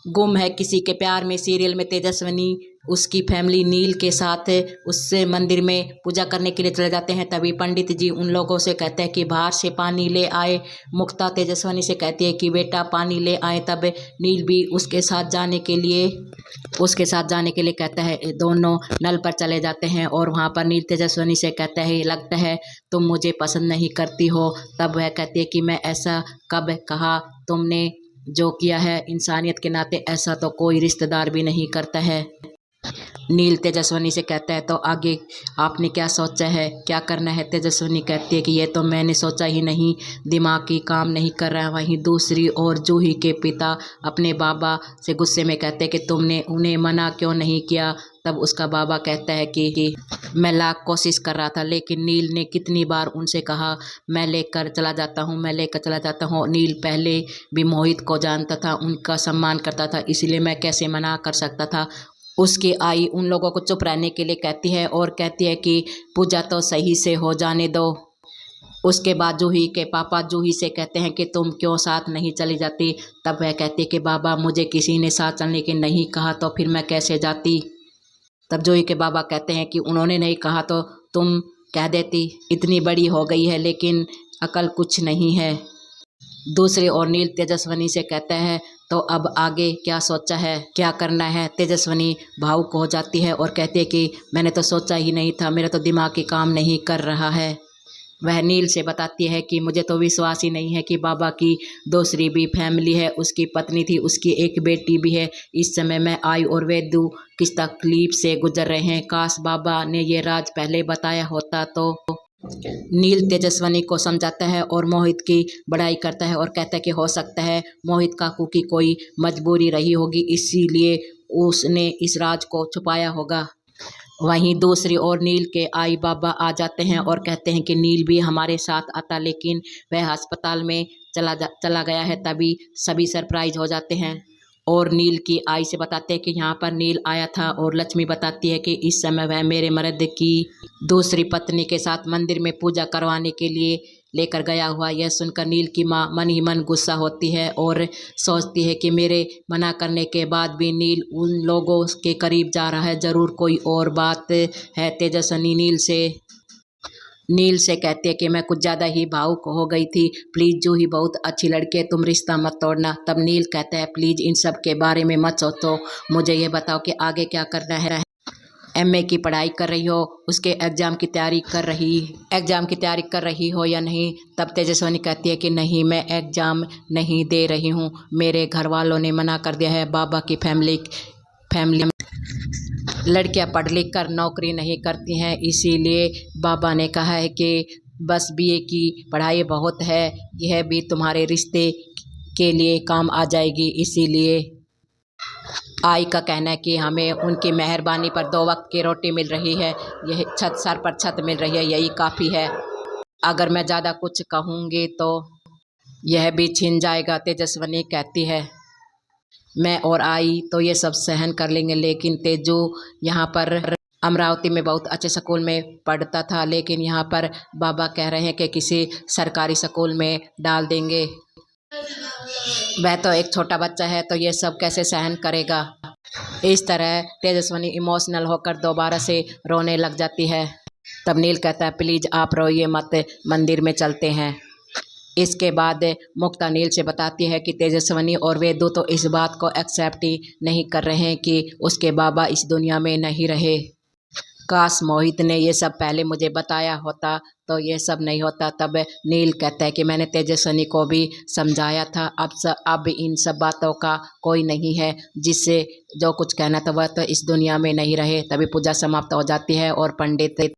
गुम है किसी के प्यार में सीरियल में तेजस्विनी उसकी फैमिली नील के साथ उससे मंदिर में पूजा करने के लिए चले जाते हैं। तभी पंडित जी उन लोगों से कहते हैं कि बाहर से पानी ले आए। मुक्ता तेजस्विनी से कहती है कि बेटा पानी ले आए। तब नील भी उसके साथ जाने के लिए कहता है। दोनों नल पर चले जाते हैं और वहाँ पर नील तेजस्विनी से कहता है लगता है तुम मुझे पसंद नहीं करती हो। तब वह कहती है कि मैं ऐसा कब कहा, तुमने जो किया है इंसानियत के नाते ऐसा तो कोई रिश्तेदार भी नहीं करता है। नील तेजस्विनी से कहता है तो आगे आपने क्या सोचा है, क्या करना है। तेजस्विनी कहती है कि ये तो मैंने सोचा ही नहीं, दिमाग की काम नहीं कर रहा है। वहीं दूसरी ओर जूही के पिता अपने बाबा से गुस्से में कहते हैं कि तुमने उन्हें मना क्यों नहीं किया। तब उसका बाबा कहता है कि मैं लाख कोशिश कर रहा था लेकिन नील ने कितनी बार उनसे कहा मैं लेकर चला जाता हूँ। नील पहले भी मोहित को जानता था, उनका सम्मान करता था, इसलिए मैं कैसे मना कर सकता था। उसकी आई उन लोगों को चुप रहने के लिए कहती है और कहती है कि पूजा तो सही से हो जाने दो। उसके बाद जूही के पापा जूही से कहते हैं कि तुम क्यों साथ नहीं चली जाती। तब वह कहती है कि बाबा मुझे किसी ने साथ चलने के नहीं कहा तो फिर मैं कैसे जाती। तब जूही के बाबा कहते हैं कि उन्होंने नहीं कहा तो तुम कह देती, इतनी बड़ी हो गई है लेकिन अकल कुछ नहीं है। दूसरी ओर नील तेजस्विनी से कहता है तो अब आगे क्या सोचा है, क्या करना है। तेजस्विनी भावुक हो जाती है और कहती है कि मैंने तो सोचा ही नहीं था, मेरा तो दिमाग की काम नहीं कर रहा है। वह नील से बताती है कि मुझे तो विश्वास ही नहीं है कि बाबा की दूसरी भी फैमिली है, उसकी पत्नी थी, उसकी एक बेटी भी है। इस समय मैं आई और वेदू किस तकलीफ से गुजर रहे हैं। काश बाबा ने ये राज पहले बताया होता तो। नील तेजस्विनी को समझाता है और मोहित की बड़ाई करता है और कहता है कि हो सकता है मोहित काकू की कोई मजबूरी रही होगी, इसीलिए उसने इस राज को छुपाया होगा। वहीं दूसरी ओर नील के आई बाबा आ जाते हैं और कहते हैं कि नील भी हमारे साथ आता, लेकिन वह अस्पताल में चला गया है। तभी सभी सरप्राइज हो जाते हैं और नील की आई से बताते हैं कि यहाँ पर नील आया था और लक्ष्मी बताती है कि इस समय वह मेरे मर्द की दूसरी पत्नी के साथ मंदिर में पूजा करवाने के लिए लेकर गया हुआ। यह सुनकर नील की माँ मन ही मन गुस्सा होती है और सोचती है कि मेरे मना करने के बाद भी नील उन लोगों के करीब जा रहा है, ज़रूर कोई और बात है। तेजस्विनी नील से कहती है कि मैं कुछ ज़्यादा ही भावुक हो गई थी, प्लीज़ जूही बहुत अच्छी लड़की है, तुम रिश्ता मत तोड़ना। तब नील कहता है प्लीज़ इन सब के बारे में मत सोचो, मुझे ये बताओ कि आगे क्या करना है। एमए की पढ़ाई कर रही हो, उसके एग्ज़ाम की तैयारी कर रही हो या नहीं। तब तेजस्विनी कहती है कि नहीं, मैं एग्ज़ाम नहीं दे रही हूँ, मेरे घर वालों ने मना कर दिया है। बाबा की फैमिली लड़कियां पढ़ लिख कर नौकरी नहीं करती हैं, इसीलिए बाबा ने कहा है कि बस बीए की पढ़ाई बहुत है, यह भी तुम्हारे रिश्ते के लिए काम आ जाएगी। इसीलिए आई का कहना है कि हमें उनकी मेहरबानी पर 2 वक्त की रोटी मिल रही है, यह सर पर छत मिल रही है, यही काफ़ी है। अगर मैं ज़्यादा कुछ कहूँगी तो यह भी छिन जाएगा। तेजस्विनी कहती है मैं और आई तो ये सब सहन कर लेंगे, लेकिन तेजू यहाँ पर अमरावती में बहुत अच्छे स्कूल में पढ़ता था, लेकिन यहाँ पर बाबा कह रहे हैं कि किसी सरकारी स्कूल में डाल देंगे। वह तो एक छोटा बच्चा है तो ये सब कैसे सहन करेगा। इस तरह तेजस्विनी इमोशनल होकर दोबारा से रोने लग जाती है। तब नील कहता है प्लीज़ आप रोइए मत, मंदिर में चलते हैं। इसके बाद मुक्ता नील से बताती है कि तेजस्विनी और वेदू तो इस बात को एक्सेप्ट ही नहीं कर रहे हैं कि उसके बाबा इस दुनिया में नहीं रहे। काश मोहित ने ये सब पहले मुझे बताया होता तो ये सब नहीं होता। तब नील कहता है कि मैंने तेजस्विनी को भी समझाया था, अब इन सब बातों का कोई नहीं है, जिससे जो कुछ कहना था वह तो इस दुनिया में नहीं रहे। तभी पूजा समाप्त हो जाती है और पंडित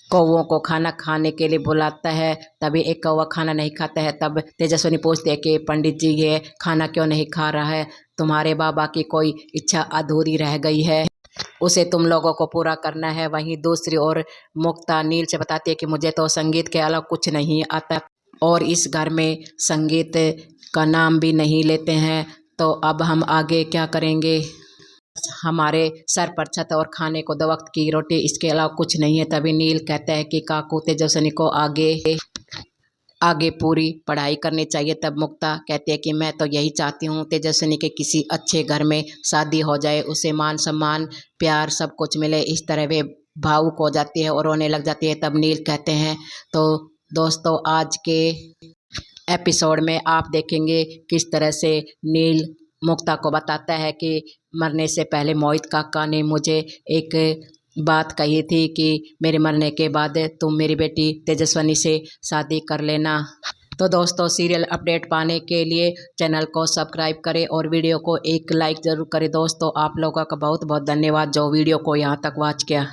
कौवों को खाना खाने के लिए बुलाता है। तभी एक कौवा खाना नहीं खाता है। तब तेजस्विनी पूछती है कि पंडित जी ये खाना क्यों नहीं खा रहा है, तुम्हारे बाबा की कोई इच्छा अधूरी रह गई है, उसे तुम लोगों को पूरा करना है। वहीं दूसरी ओर मुक्ता नील से बताती है कि मुझे तो संगीत के अलावा कुछ नहीं आता और इस घर में संगीत का नाम भी नहीं लेते हैं, तो अब हम आगे क्या करेंगे। हमारे सर पर छत और खाने को 2 वक्त की रोटी, इसके अलावा कुछ नहीं है। तभी नील कहता है कि काकू तेजस्विनी को आगे पूरी पढ़ाई करनी चाहिए। तब मुक्ता कहती है कि मैं तो यही चाहती हूँ तेजस्विनी के किसी अच्छे घर में शादी हो जाए, उसे मान सम्मान प्यार सब कुछ मिले। इस तरह वे भावुक हो जाती है और रोने लग जाती है। तब नील कहते हैं। तो दोस्तों आज के एपिसोड में आप देखेंगे किस तरह से नील मुक्ता को बताता है कि मरने से पहले मोहित काका ने मुझे एक बात कही थी कि मेरे मरने के बाद तुम मेरी बेटी तेजस्विनी से शादी कर लेना। तो दोस्तों सीरियल अपडेट पाने के लिए चैनल को सब्सक्राइब करें और वीडियो को एक लाइक ज़रूर करें। दोस्तों आप लोगों का बहुत बहुत धन्यवाद जो वीडियो को यहाँ तक वॉच किया।